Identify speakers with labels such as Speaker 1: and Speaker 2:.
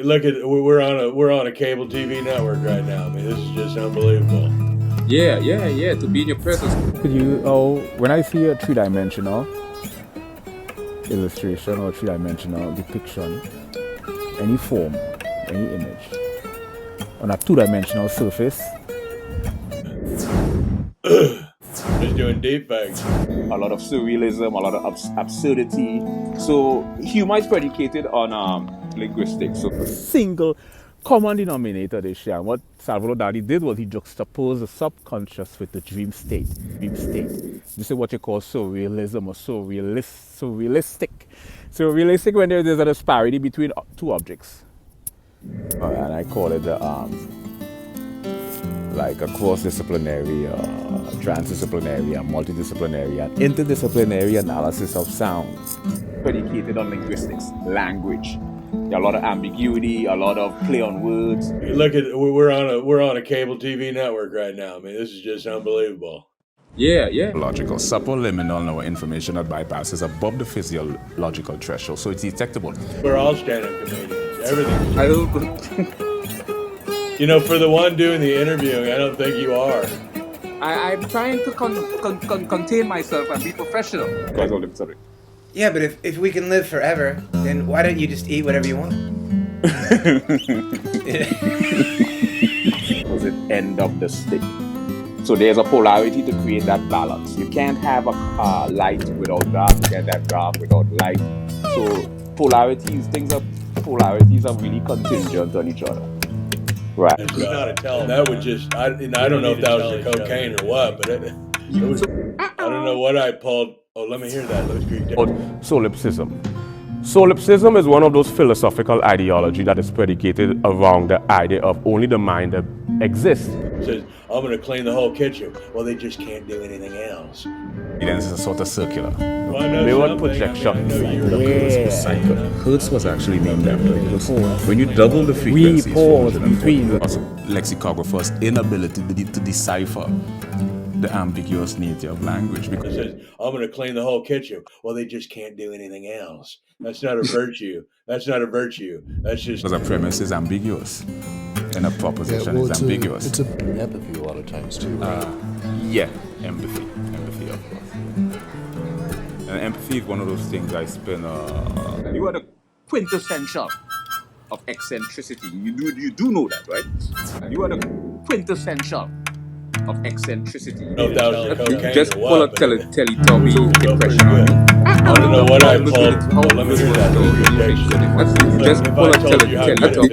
Speaker 1: Look at we're on a cable TV network right now. I mean, this is just unbelievable.
Speaker 2: Yeah. To be in your presence.
Speaker 3: Could you, when I see a three-dimensional illustration or three-dimensional depiction, any form, any image, on a two-dimensional surface,
Speaker 1: Just doing deep fakes.
Speaker 2: A lot of surrealism, a lot of absurdity. So humor is predicated on linguistics. So
Speaker 3: single common denominator they share. And what Salvador Dali did was he juxtaposed the subconscious with the dream state. This is what you call surrealism or surrealistic. Surrealistic when there's a disparity between two objects. And I call it like a cross-disciplinary, transdisciplinary, and multidisciplinary, and interdisciplinary analysis of sound.
Speaker 2: predicated on linguistics, language. There are a lot of ambiguity, a lot of play on words.
Speaker 1: Look at we're on a cable TV network right now. I mean, this is just unbelievable.
Speaker 2: Yeah.
Speaker 4: Logical, subliminal no information that bypasses above the physiological threshold, so it's detectable.
Speaker 1: We're all stand-up comedians. Everything.
Speaker 2: I don't.
Speaker 1: You know, for the one doing the interviewing, I don't think you are.
Speaker 2: I'm trying to contain myself and be professional. Sorry.
Speaker 5: Yeah, but if we can live forever, then why don't you just eat whatever you want?
Speaker 2: Was it end of the stick? So there's a polarity to create that balance. You can't have a light without dark. You can't have dark without light. So polarities are really contingent on each other. Right.
Speaker 1: It's not a tell. That would just, I don't know if that was the cocaine or what, but it was, I don't know what I pulled. Oh, let me hear that. Let's creep down.
Speaker 6: Solipsism. Solipsism is one of those philosophical ideology that is predicated around the idea of only the mind that exists.
Speaker 1: It says, I'm going to clean the whole kitchen. Well, they just can't do anything else.
Speaker 4: Evidence is a sort of circular.
Speaker 1: Well, I know
Speaker 6: Mirror
Speaker 1: something.
Speaker 6: projection.
Speaker 1: I know you're
Speaker 4: Hertz was actually named after it. When you double the frequencies,
Speaker 3: we pause between.
Speaker 4: also lexicographer's inability to decipher the ambiguous nature of language.
Speaker 1: It
Speaker 4: Because
Speaker 1: says, I'm going to clean the whole kitchen. Well, they just can't do anything else. That's not a virtue. That's not a virtue. That's just...
Speaker 4: a premise is ambiguous, and a proposition is ambiguous.
Speaker 7: It's empathy a lot of times too, right?
Speaker 4: Empathy, of course. And empathy is one of those things I spend.
Speaker 2: You are the quintessential of eccentricity. You do know that, right? You are the quintessential of eccentricity.
Speaker 1: I don't know if that was the cocaine
Speaker 2: Just
Speaker 1: or
Speaker 2: pull
Speaker 1: what,
Speaker 2: a Teletubby impression on me.
Speaker 1: I don't know what I pulled.
Speaker 2: How
Speaker 1: Let me hear that.
Speaker 2: Just pull a Teletubby.